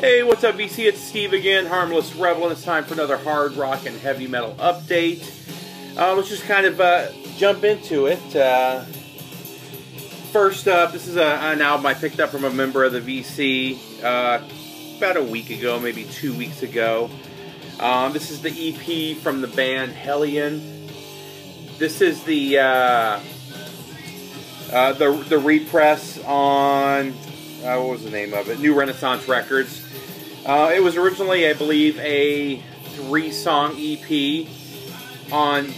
Hey, what's up, VC? It's Steve again, Harmless Rebel, and it's time for another hard rock and heavy metal update. Let's just kind of jump into it. First up, this is an album I picked up from a member of the VC about a week ago, maybe 2 weeks ago. This is the EP from the band Hellion. This is the repress on what was the name of it? New Renaissance Records. It was originally, I believe, a 3-song EP. On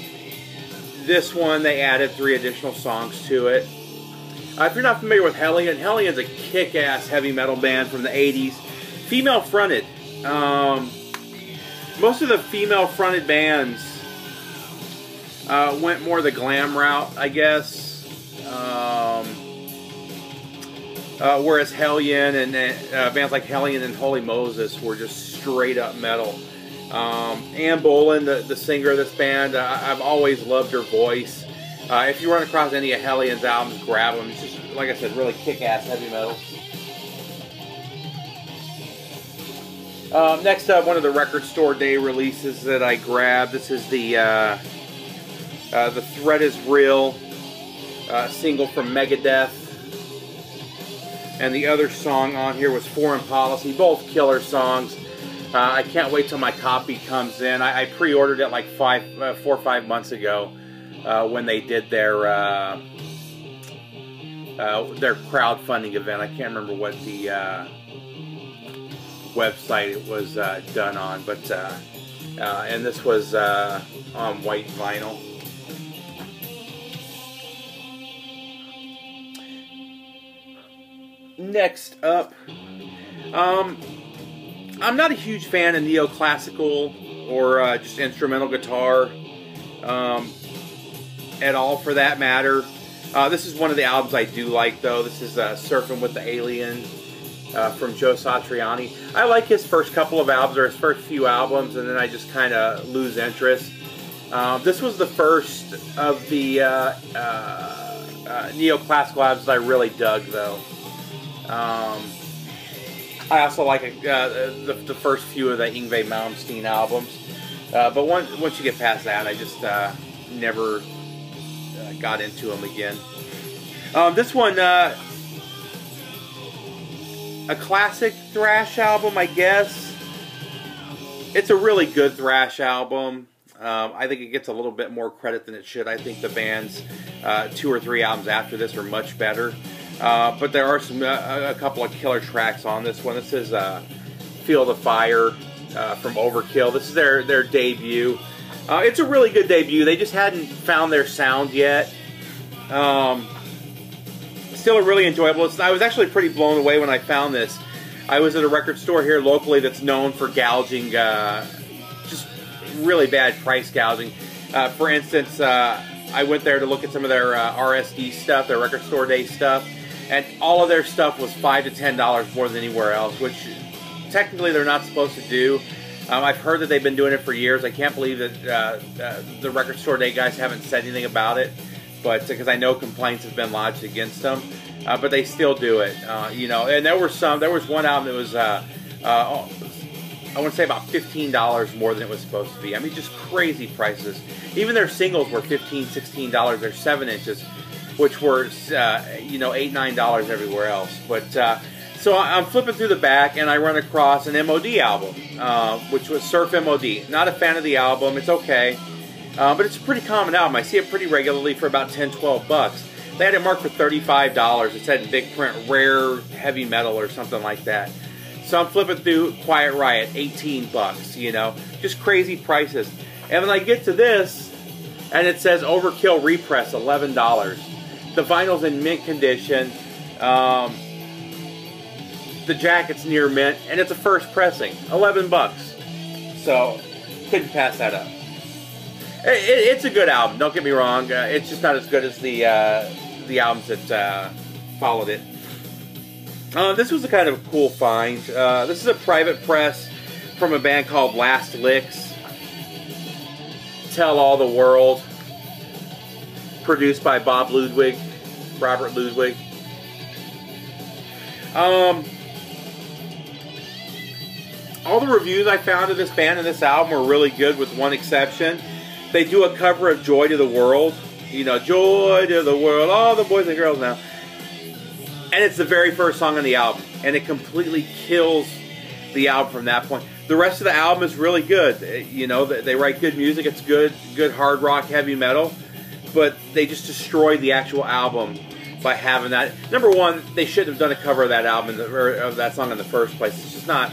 this one, they added 3 additional songs to it. If you're not familiar with Hellion, Hellion's a kick-ass heavy metal band from the 80s. Female-fronted. Most of the female-fronted bands went more the glam route, I guess. Whereas Hellion and bands like Hellion and Holy Moses were just straight up metal. Ann Bolan, the singer of this band, I've always loved her voice. If you run across any of Hellion's albums, grab them. It's just, like I said, really kick-ass heavy metal. Next up, one of the Record Store Day releases that I grabbed. This is the Threat Is Real single from Megadeth. And the other song on here was Foreign Policy, both killer songs. I can't wait till my copy comes in. I pre-ordered it like 4 or 5 months ago when they did their crowdfunding event. I can't remember what the website it was done on, but and this was on white vinyl. Next up, I'm not a huge fan of neoclassical or just instrumental guitar at all, for that matter. This is one of the albums I do like, though. This is Surfing with the Alien from Joe Satriani. I like his first couple of albums, or his first few albums, and then I just kind of lose interest. This was the first of the neoclassical albums that I really dug, though. I also like the first few of the Yngwie Malmsteen albums, but once you get past that, I just never got into them again. This one, a classic thrash album, I guess. It's a really good thrash album. I think it gets a little bit more credit than it should. I think the band's 2 or 3 albums after this are much better. But there are a couple of killer tracks on this one. This is Feel the Fire from Overkill. This is their debut. It's a really good debut. They just hadn't found their sound yet. Still really enjoyable. I was actually pretty blown away when I found this. I was at a record store here locally that's known for gouging, just really bad price gouging. For instance, I went there to look at some of their RSD stuff, their Record Store Day stuff, and all of their stuff was $5 to $10 more than anywhere else, which technically they're not supposed to do. I've heard that they've been doing it for years. I can't believe that the Record Store Day guys haven't said anything about it, but because I know complaints have been lodged against them, but they still do it. You know, and there was one album that was I want to say about $15 more than it was supposed to be. I mean, just crazy prices. Even their singles were $15, $16. They're 7 inches, which were you know, $8, $9 everywhere else. But so I'm flipping through the back and I run across an MOD album, which was Surf MOD. Not a fan of the album. It's okay, but it's a pretty common album. I see it pretty regularly for about 10, 12 bucks. They had it marked for $35. It said in big print, rare heavy metal or something like that. So I'm flipping through Quiet Riot, 18 bucks, you know, just crazy prices. And when I get to this, and it says Overkill Repress, $11. The vinyl's in mint condition. The jacket's near mint, and it's a first pressing, 11 bucks. So, couldn't pass that up. It's a good album, don't get me wrong. It's just not as good as the albums that followed it. This was a kind of a cool find. This is a private press from a band called Last Licks. Tell All the World. Produced by Robert Ludwig. all the reviews I found of this band and this album were really good, with one exception. They do a cover of Joy to the World. You know, Joy to the World, all the boys and girls now. And it's the very first song on the album. And it completely kills the album from that point. The rest of the album is really good. You know, they write good music. It's good hard rock, heavy metal. But they just destroyed the actual album by having that. Number one, they shouldn't have done a cover of that album, or of that song in the first place. It's just not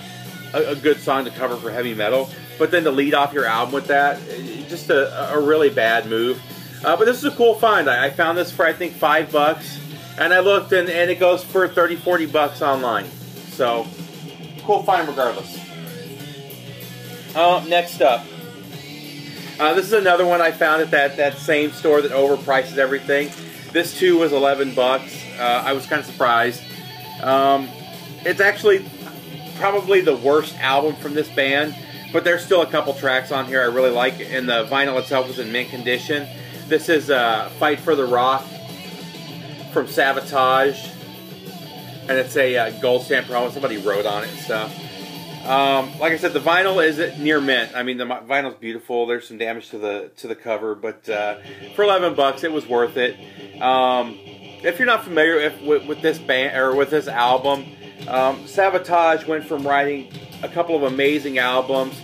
a good song to cover for heavy metal. But then to lead off your album with that, just a really bad move. But this is a cool find. I found this for, I think, $5. And I looked, and it goes for 30, 40 bucks online. So, cool find regardless. Next up. This is another one I found at that same store that overprices everything. This too was 11 bucks. I was kind of surprised. It's actually probably the worst album from this band, but there's still a couple tracks on here I really like, and the vinyl itself is in mint condition. This is Fight for the Rock from Savatage, and it's a gold stamp promo. Somebody wrote on it and stuff. Like I said, the vinyl is near mint. I mean, the vinyl's beautiful. There's some damage to the cover, but for 11 bucks, it was worth it. If you're not familiar with this band or with this album, Savatage went from writing a couple of amazing albums.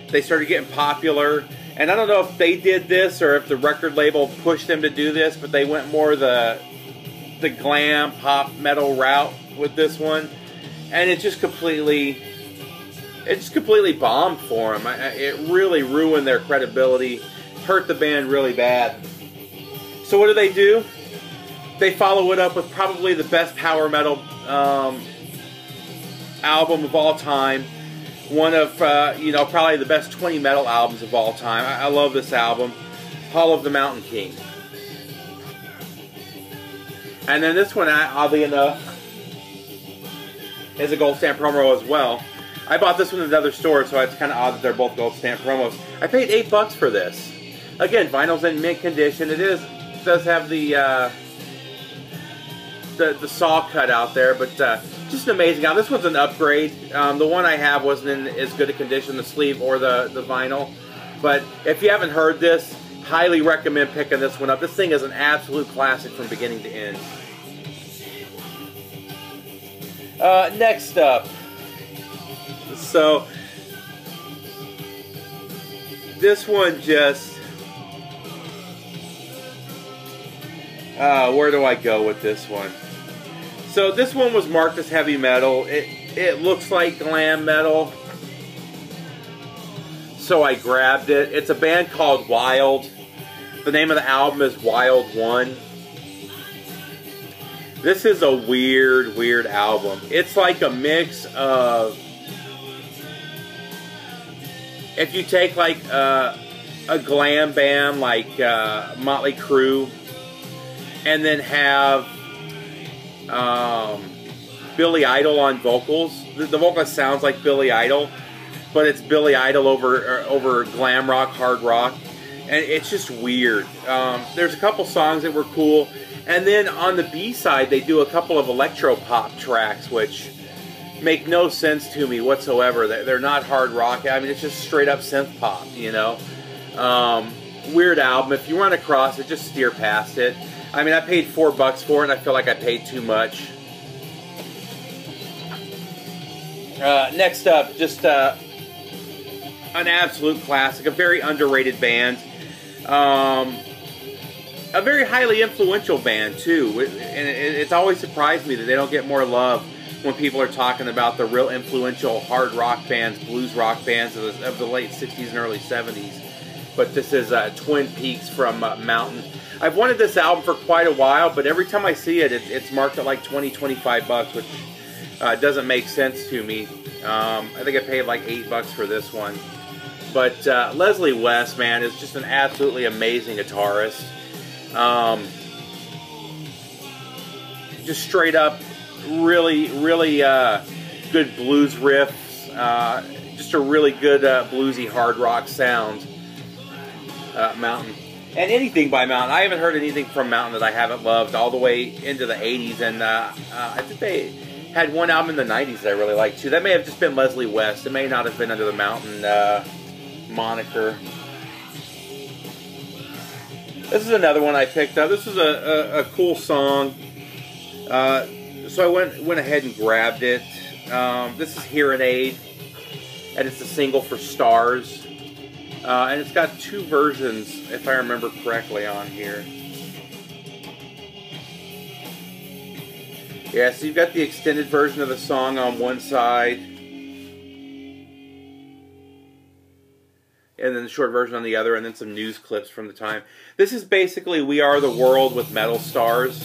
They started getting popular, and I don't know if they did this or if the record label pushed them to do this, but they went more the glam pop metal route with this one, and it just completely bombed for them. It really ruined their credibility, hurt the band really bad. So what do? They follow it up with probably the best power metal album of all time. One of, probably the best 20 metal albums of all time. I love this album, Hall of the Mountain King. And then this one, oddly enough, is a gold stamp promo as well. I bought this one at another store, so it's kind of odd that they're both gold stamp promos. I paid $8 for this. Again, vinyl's in mint condition. It does have the saw cut out there, but just an amazing album. This one's an upgrade. The one I have wasn't in as good a condition, the sleeve or the vinyl. But if you haven't heard this, highly recommend picking this one up. This thing is an absolute classic from beginning to end. Next up. So, this one just... where do I go with this one? So this one was marked as heavy metal. It looks like glam metal, so I grabbed it. It's a band called Wild. The name of the album is Wild One. This is a weird album. It's like a mix of... If you take like a glam band like Motley Crue, and then have Billy Idol on vocals. The vocalist sounds like Billy Idol, but it's Billy Idol over glam rock, hard rock, and it's just weird. There's a couple songs that were cool, and then on the B side they do a couple of electro pop tracks, which make no sense to me whatsoever. They're not hard rock. I mean, it's just straight up synth pop, you know. Weird album. If you run across it, just steer past it. I mean, I paid $4 for it, and I feel like I paid too much. Next up, just an absolute classic, a very underrated band. A very highly influential band, too. And it's always surprised me that they don't get more love when people are talking about the real influential hard rock bands, blues rock bands of the late 60s and early 70s. But this is Twin Peaks from Mountain. I've wanted this album for quite a while, but every time I see it, it's marked at like 20, 25 bucks, which doesn't make sense to me. I think I paid like $8 for this one. But Leslie West, man, is just an absolutely amazing guitarist. Just straight up, really good blues riffs. Just a really good bluesy hard rock sound. Mountain. And anything by Mountain. I haven't heard anything from Mountain that I haven't loved all the way into the 80s. And I think had one album in the 90s that I really liked too. That may have just been Leslie West. It may not have been Under the Mountain moniker. This is another one I picked up. This is a cool song. So I went ahead and grabbed it. This is Hearing Aid, and it's a single for Stars. And it's got two versions, if I remember correctly, on here. Yeah, so you've got the extended version of the song on one side, and then the short version on the other, and then some news clips from the time. This is basically We Are the World with metal stars.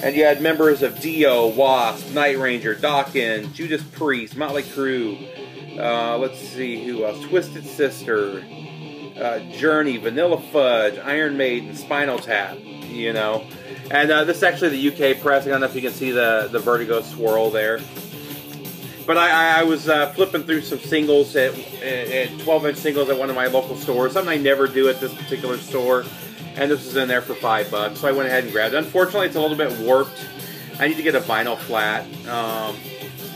And you had members of Dio, Wasp, Night Ranger, Dokken, Judas Priest, Motley Crue. Let's see who else. Twisted Sister, Journey, Vanilla Fudge, Iron Maiden, Spinal Tap. You know, and this is actually the UK press. I don't know if you can see the Vertigo swirl there. But I was flipping through some singles at 12-inch singles at one of my local stores. Something I never do at this particular store. And this was in there for $5, so I went ahead and grabbed it. Unfortunately, it's a little bit warped. I need to get a vinyl flat.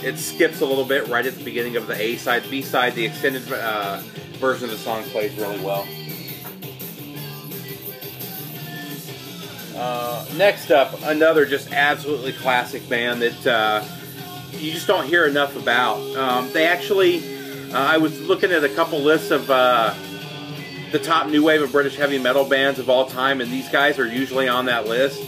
It skips a little bit right at the beginning of the A side. B side, the extended version of the song plays really well. Next up, another just absolutely classic band that you just don't hear enough about. They actually, I was looking at a couple lists of the top new wave of British heavy metal bands of all time, and these guys are usually on that list,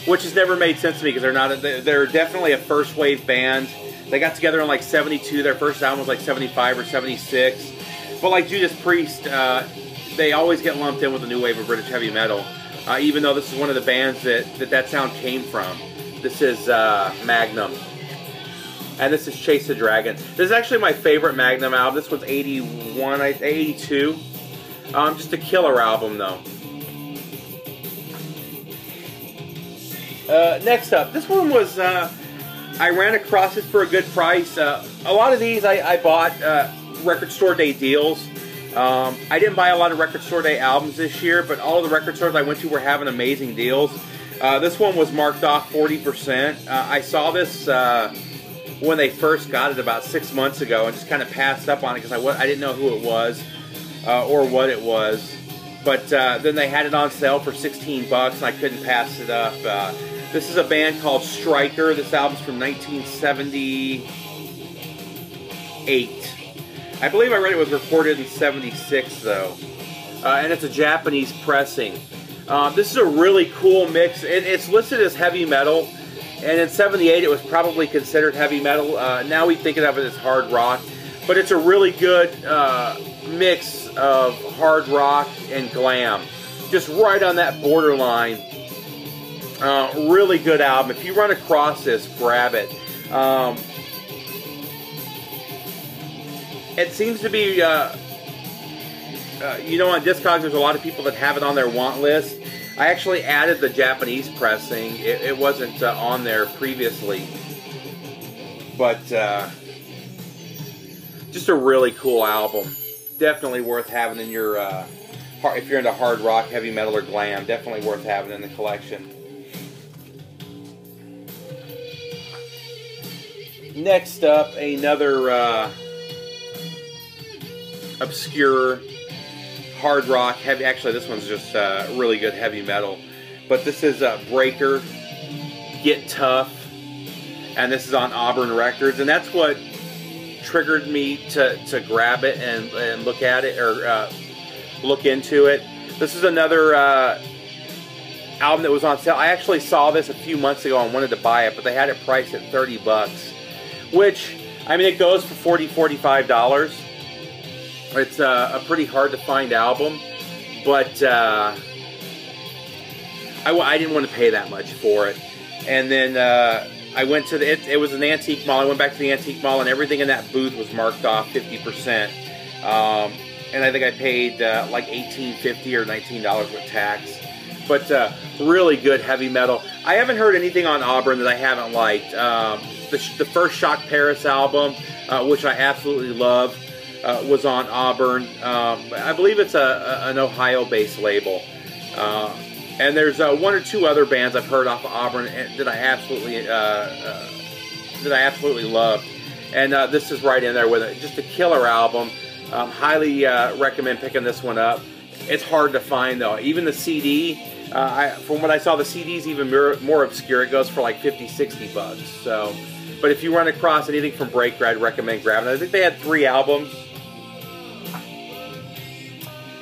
which has never made sense to me because they're definitely a first wave band. They got together in like '72. Their first album was like '75 or '76. But like Judas Priest, they always get lumped in with the new wave of British heavy metal, even though this is one of the bands that sound came from. This is Magnum. And this is Chase the Dragon. This is actually my favorite Magnum album. This was 81, 82. Just a killer album, though. Next up, this one was, I ran across it for a good price. A lot of these I bought record store day deals. I didn't buy a lot of record store day albums this year, but all of the record stores I went to were having amazing deals. This one was marked off 40%. I saw this when they first got it about 6 months ago and just kind of passed up on it because I didn't know who it was. Or what it was, but then they had it on sale for $16 and I couldn't pass it up. This is a band called Striker. This album's from 1978. I believe I read it was recorded in '76 though, and it's a Japanese pressing. This is a really cool mix. It's listed as heavy metal, and in '78 it was probably considered heavy metal. Now we think of it as hard rock, but it's a really good mix of hard rock and glam, just right on that borderline. Really good album. If you run across this, grab it. It seems to be, you know, on Discogs there's a lot of people that have it on their want list. I actually added the Japanese pressing. It wasn't on there previously, but just a really cool album. Definitely worth having in your, if you're into hard rock, heavy metal, or glam, definitely worth having in the collection. Next up, another obscure hard rock, heavy, actually this one's just really good heavy metal, but this is Breaker, Get Tough, and this is on Auburn Records, and that's what triggered me to grab it and look at it, or look into it. This is another album that was on sale. I actually saw this a few months ago and wanted to buy it, but they had it priced at $30, which, I mean, it goes for $40, $45. It's a pretty hard to find album, but I didn't want to pay that much for it. And then I went to it was an antique mall. I went back to the antique mall, and everything in that booth was marked off 50%. And I think I paid like $18.50 or $19 with tax. But really good heavy metal. I haven't heard anything on Auburn that I haven't liked. The first Shock Paris album, which I absolutely love, was on Auburn. I believe it's an Ohio-based label. And there's one or two other bands I've heard off of Auburn that I absolutely loved. And this is right in there with it. Just a killer album. Highly recommend picking this one up. It's hard to find though. Even the CD, from what I saw, the CD's even more obscure. It goes for like 50, 60 bucks. So, but if you run across anything from Breaker, I'd recommend grabbing it. I think they had 3 albums.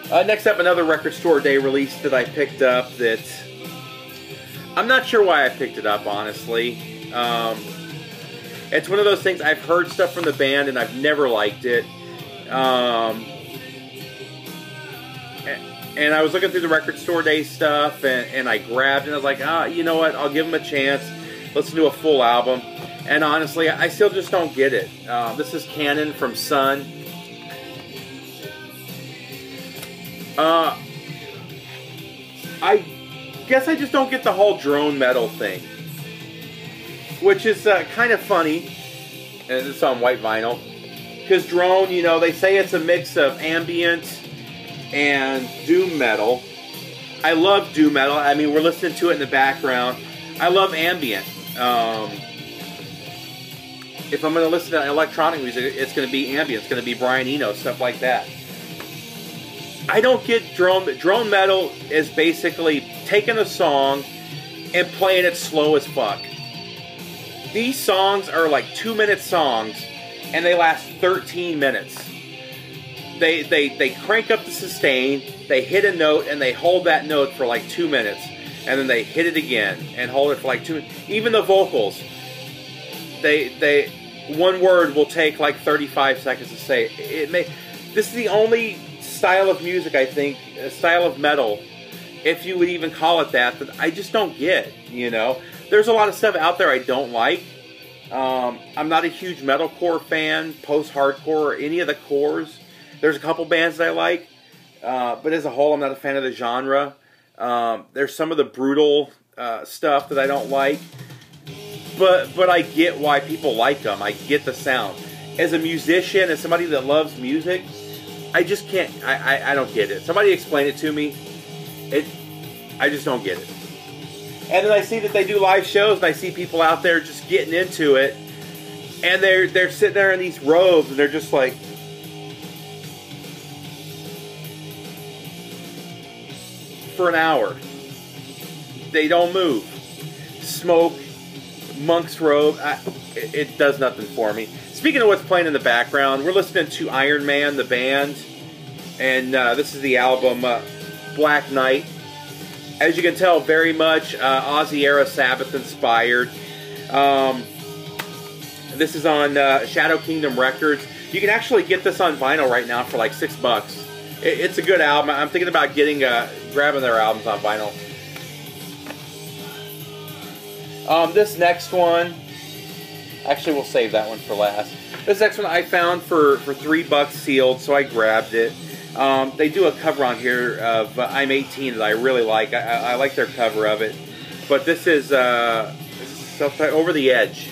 Next up, another Record Store Day release that I picked up that I'm not sure why I picked it up, honestly. It's one of those things, I've heard stuff from the band and I've never liked it. And I was looking through the Record Store Day stuff and I grabbed it and I was like, you know what, I'll give them a chance. Listen to a full album. And honestly, I still just don't get it. This is Cannon from Sun. I guess I just don't get the whole drone metal thing, which is kind of funny, and it's on white vinyl, because drone, you know, they say it's a mix of ambient and doom metal. I love doom metal. I mean, we're listening to it in the background. I love ambient. If I'm going to listen to electronic music, it's going to be ambient. It's going to be Brian Eno, stuff like that. I don't get drone metal is basically taking a song and playing it slow as fuck. These songs are like 2-minute songs and they last 13 minutes. They crank up the sustain, they hit a note and they hold that note for like 2 minutes and then they hit it again and hold it for like 2 minutes. Even the vocals, they one word will take like 35 seconds to say. This is the only style of music, I think, a style of metal, if you would even call it that I just don't get, you know. There's a lot of stuff out there I don't like. I'm not a huge metalcore fan, post-hardcore, or any of the cores. There's a couple bands that I like, but as a whole, I'm not a fan of the genre. There's some of the brutal stuff that I don't like, but I get why people like them. I get the sound. As a musician, as somebody that loves music, I just can't, I don't get it. Somebody explain it to me. I just don't get it. And then I see that they do live shows, and I see people out there just getting into it, and they're sitting there in these robes, and they're just like, for an hour. They don't move. Smoke, monk's robe, it does nothing for me. Speaking of what's playing in the background, we're listening to Iron Man, the band, and this is the album Black Knight. As you can tell, very much Ozzy-era Sabbath inspired. This is on Shadow Kingdom Records. You can actually get this on vinyl right now for like $6. It's a good album. I'm thinking about grabbing their albums on vinyl. This next one, actually we'll save that one for last. This next one I found for $3 sealed, so I grabbed it. They do a cover on here of I'm 18 that I really like. I like their cover of it. But this is Over the Edge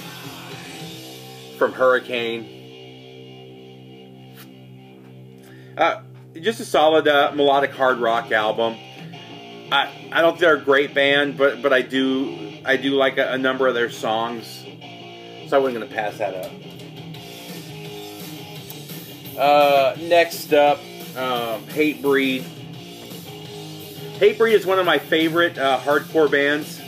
from Hurricane. Just a solid melodic hard rock album. I don't think they're a great band, but I do like a number of their songs, so I wasn't going to pass that up. Next up, Hatebreed. Hatebreed is one of my favorite hardcore bands.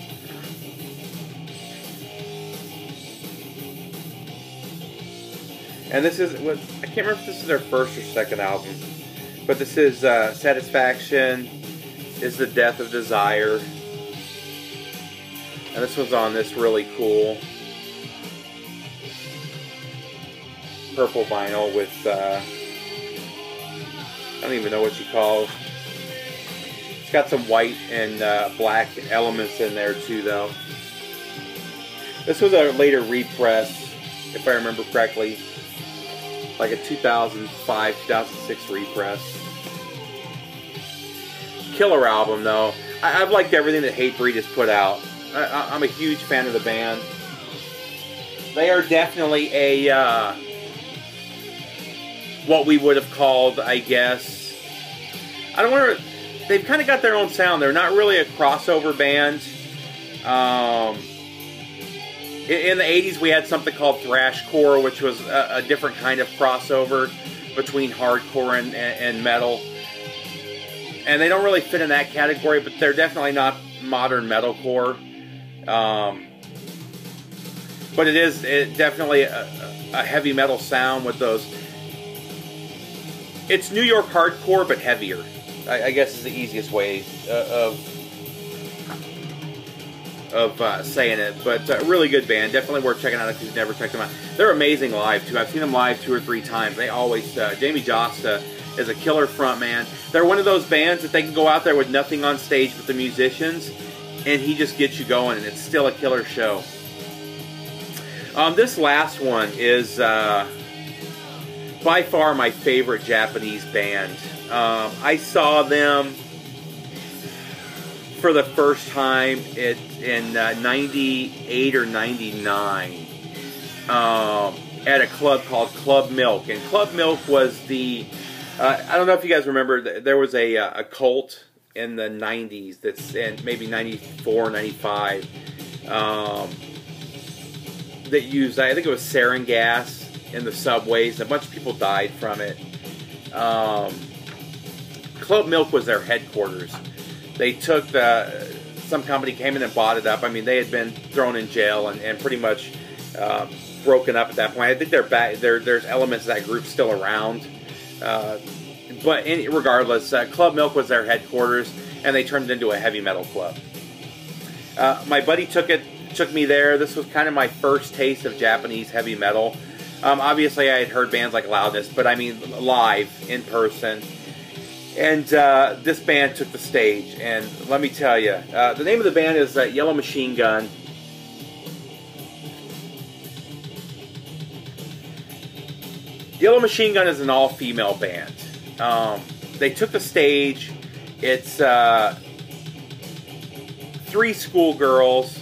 And this is, I can't remember if this is their first or second album, but this is Satisfaction is the Death of Desire. And this one's on this really cool purple vinyl with, I don't even know what you call it. It's got some white and black elements in there too, though. This was a later repress, if I remember correctly. Like a 2005, 2006 repress. Killer album, though. I've liked everything that Hatebreed has put out. I'm a huge fan of the band. They are definitely a, what we would have called, I guess, I don't want to, they've kind of got their own sound. They're not really a crossover band. In the 80s, we had something called thrashcore, which was a different kind of crossover between hardcore and metal. And they don't really fit in that category, but they're definitely not modern metalcore. But it is definitely a heavy metal sound with those. It's New York hardcore, but heavier. I guess is the easiest way of saying it. But really good band. Definitely worth checking out if you've never checked them out. They're amazing live, too. I've seen them live 2 or 3 times. They always... Jamie Josta is a killer frontman. They're one of those bands that they can go out there with nothing on stage but the musicians, and he just gets you going, and it's still a killer show. This last one is by far my favorite Japanese band. I saw them for the first time in 98 or 99 at a club called Club Milk. And Club Milk was the... I don't know if you guys remember, there was a cult in the 90s, that's in maybe 94, 95, that used, I think it was sarin gas in the subways. A bunch of people died from it. Club Milk was their headquarters. They took some company came in and bought it up. I mean, they had been thrown in jail and pretty much broken up at that point. I think they're back. There's elements of that group still around. But regardless, Club Milk was their headquarters, and they turned it into a heavy metal club. My buddy took me there. This was kind of my first taste of Japanese heavy metal. Obviously, I had heard bands like Loudness, but I mean live, in person. And this band took the stage, and let me tell you, the name of the band is Yellow Machine Gun. Yellow Machine Gun is an all-female band. They took the stage. It's 3 schoolgirls,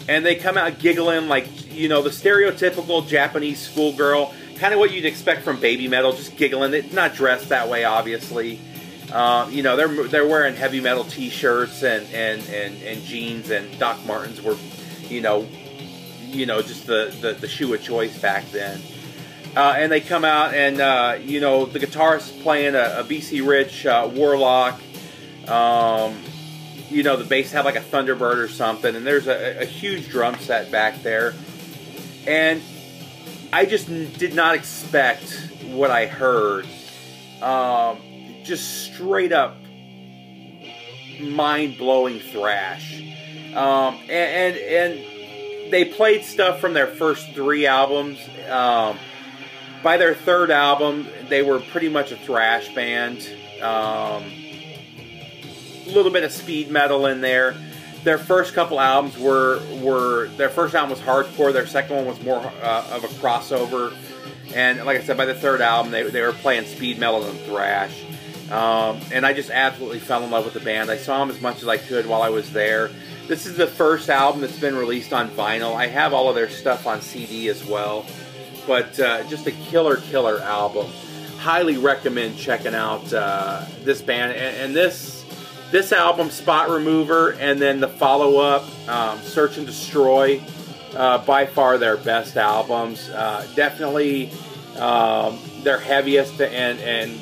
and they come out giggling like, you know, the stereotypical Japanese schoolgirl, kind of what you'd expect from baby metal, just giggling. They're not dressed that way, obviously. You know, they're wearing heavy metal T-shirts and jeans, and Doc Martens were, you know, just the shoe of choice back then. And they come out, and you know, the guitarist is playing a BC Rich Warlock. You know, the bass had like a Thunderbird or something, and there's a huge drum set back there. And I just did not expect what I heard. Just straight up mind-blowing thrash. And they played stuff from their first 3 albums. By their 3rd album, they were pretty much a thrash band. A little bit of speed metal in there. Their first couple albums their first album was hardcore. Their second one was more of a crossover. And like I said, by the 3rd album, they were playing speed metal and thrash. And I just absolutely fell in love with the band. I saw them as much as I could while I was there. This is the first album that's been released on vinyl. I have all of their stuff on CD as well. But just a killer album. Highly recommend checking out this band. And this album, Spot Remover, and then the follow-up, Search and Destroy, by far their best albums. Definitely their heaviest, and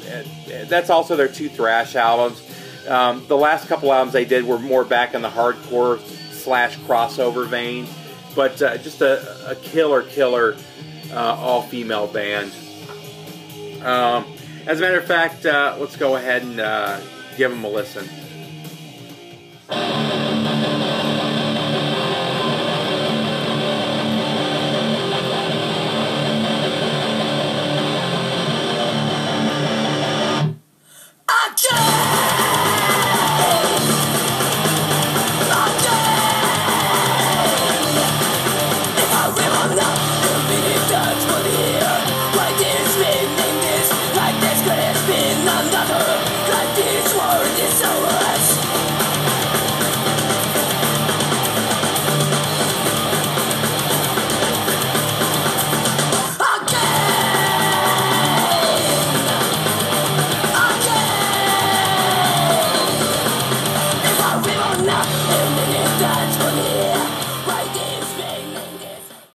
that's also their 2 thrash albums. The last couple albums they did were more back in the hardcore / crossover vein. But just a killer all-female band. As a matter of fact, let's go ahead and give them a listen.